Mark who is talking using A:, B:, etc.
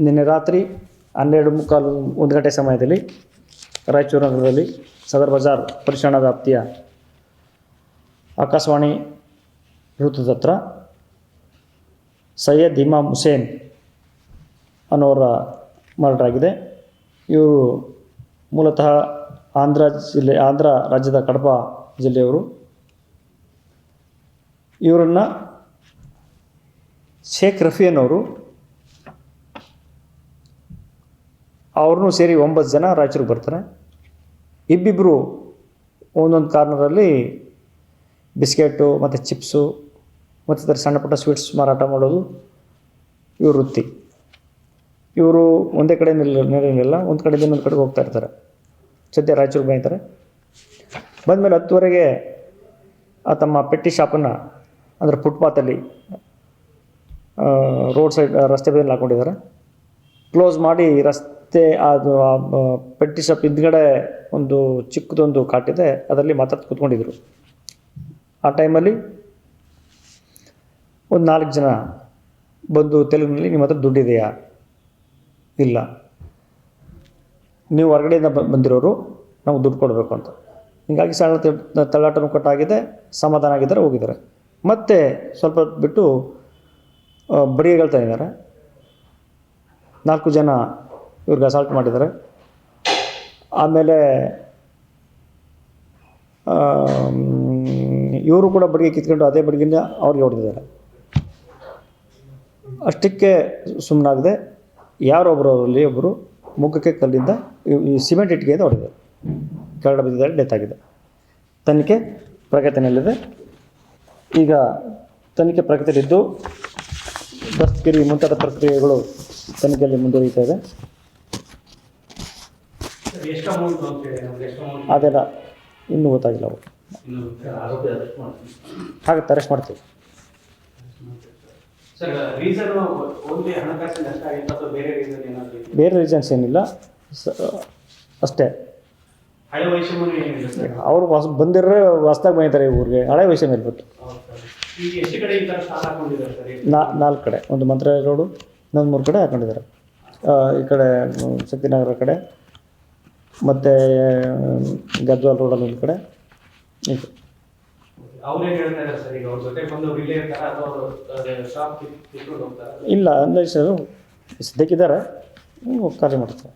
A: ನಿನ್ನೆ ರಾತ್ರಿ 12:45 1 ಗಂಟೆ ಸಮಯದಲ್ಲಿ ರಾಯಚೂರು ನಗರದಲ್ಲಿ ಸದರ್ ಬಜಾರ್ ಪರಿಸರ ವ್ಯಾಪ್ತಿಯ ಆಕಾಶವಾಣಿ ವೃತ್ತದ ಹತ್ರ ಸೈಯದ್ ಇಮಾಮ್ ಹುಸೇನ್ ಅನ್ನೋರ ಮರ್ಡರ್ ಆಗಿದೆ. ಇವರು ಮೂಲತಃ ಆಂಧ್ರ ರಾಜ್ಯದ ಕಡಪ ಜಿಲ್ಲೆಯವರು. ಇವರನ್ನು ಶೇಖ್ ರಫಿ ಅನ್ನೋರು ಅವ್ರನ್ನೂ ಸೇರಿ 9 ಜನ ರಾಯಚೂರಿಗೆ ಬರ್ತಾರೆ. ಇಬ್ಬಿಬ್ಬರು ಒಂದೊಂದು ಕಾರ್ನರಲ್ಲಿ ಬಿಸ್ಕೆಟು ಮತ್ತು ಚಿಪ್ಸು ಮತ್ತು ಇದರ ಸಣ್ಣ ಪುಟ್ಟ ಸ್ವೀಟ್ಸ್ ಮಾರಾಟ ಮಾಡೋದು ಇವ್ರ ವೃತ್ತಿ. ಇವರು ಒಂದೇ ಕಡೆ ನಿಲ್ಲ, ಒಂದು ಕಡೆಯಿಂದ ಇನ್ನೊಂದು ಕಡೆಗೆ ಹೋಗ್ತಾ ಇರ್ತಾರೆ. ಸದ್ಯ ರಾಯಚೂರಿಗೆ ಬಂದಿದ್ದಾರೆ. ಬಂದಮೇಲೆ 10:00ವರೆಗೆ ತಮ್ಮ ಪೆಟ್ಟಿ ಶಾಪನ್ನು ಅಂದರೆ ಫುಟ್ಪಾತಲ್ಲಿ ರೋಡ್ ಸೈಡ್ ರಸ್ತೆ ಬದಿಯಲ್ಲಿ ಹಾಕ್ಕೊಂಡಿದ್ದಾರೆ. ಕ್ಲೋಸ್ ಮಾಡಿ ರಸ್ತೆ ಅದು ಪೆಟ್ಟಿ ಶಾಪ್ ಹಿಂದ್ಗಡೆ ಒಂದು ಚಿಕ್ಕದೊಂದು ಕಾಟಿದೆ, ಅದರಲ್ಲಿ ಮಾತಾಡ್ತಾ ಕೂತ್ಕೊಂಡಿದ್ರು. ಆ ಟೈಮಲ್ಲಿ ಒಂದು 4 ಜನ ಬಂದು ತೆಲುಗಿನಲ್ಲಿ ನಿಮ್ಮ ಹತ್ರ ದುಡ್ಡಿದೆಯಾ? ಇಲ್ಲ, ನೀವು ಹೊರಗಡೆಯಿಂದ ಬಂದಿರೋರು, ನಾವು ದುಡ್ಡು ಕೊಡಬೇಕು ಅಂತ. ಹೀಗಾಗಿ ಸಣ್ಣ ತಳ್ಳಾಟನೂ ಕಟ್ಟಾಗಿದೆ, ಸಮಾಧಾನ ಆಗಿದ್ದಾರೆ, ಹೋಗಿದ್ದಾರೆ. ಮತ್ತು ಸ್ವಲ್ಪ ಬಿಟ್ಟು ಬಡಿಗೆಗಳು ತಂದಿದ್ದಾರೆ. 4 ಜನ ಇವ್ರಿಗೆ ಅಸಾಲ್ಟ್ ಮಾಡಿದ್ದಾರೆ. ಆಮೇಲೆ ಇವರು ಕೂಡ ಬಡಿಗೆ ಕಿತ್ಕೊಂಡು ಅದೇ ಬಡಿಗೆಯಿಂದ ಅವ್ರಿಗೆ ಹೊಡೆದಿದ್ದಾರೆ. ಅಷ್ಟಕ್ಕೆ ಸುಮ್ಮನಾಗದೆ ಯಾರೊಬ್ಬರು ಅವರಲ್ಲಿ ಒಬ್ಬರು ಮುಖಕ್ಕೆ ಕಲ್ಲಿಂದ ಈ ಸಿಮೆಂಟ್ ಇಟ್ಟಿಗೆಯಿಂದ ಹೊಡೆದಿದ್ದಾರೆ. ಕೆಳಗಡೆ ಬಿದ್ದಿದ್ದಾರೆ, ಡೆತ್ ಆಗಿದೆ. ತನಿಖೆ ಪ್ರಗತಿಯಲ್ಲಿದೆ. ಈಗ ತನಿಖೆ ಪ್ರಗತಿಯಲ್ಲಿದ್ದು ದಸ್ತಗಿರಿ ಮುಂತಾದ ಪ್ರಕ್ರಿಯೆಗಳು ತನಿಖೆಯಲ್ಲಿ ಮುಂದುವರಿತಾ ಇದೆ. ಅದೆಲ್ಲ ಇನ್ನೂ ಗೊತ್ತಾಗಿಲ್ಲ. ಅವರು ಹಾಗೆ ಅರೆಸ್ಟ್ ಮಾಡ್ತೀವಿ. ಬೇರೆ ರೀಸನ್ಸ್ ಏನಿಲ್ಲ, ಅಷ್ಟೇ. ಅವರು ಬಂದಿರೋ ಹೊಸ್ದಾಗಿ ಬಂದಿದ್ದಾರೆ ಈ ಊರಿಗೆ. ಹಳೆ ವಯಸ್ಸು ಮೇಲೆ ಬಿಟ್ಟು 4 ಕಡೆ, ಒಂದು ಮಂತ್ರಾಲಯ ರೋಡು, ಇನ್ನೊಂದು 3 ಕಡೆ ಹಾಕೊಂಡಿದ್ದಾರೆ. ಈ ಕಡೆ ಶಕ್ತಿನಗರ ಕಡೆ ಮತ್ತು ಗದ್ವಾಲ್ ರೋಡಲ್ಲಿ ಒಂದು ಕಡೆ. ಇಲ್ಲ ಅಂದರೆ ಸದ್ಯಕ್ಕಿದ್ದಾರೆ, ಕಾರ್ಯ ಮಾಡ್ತಾರೆ.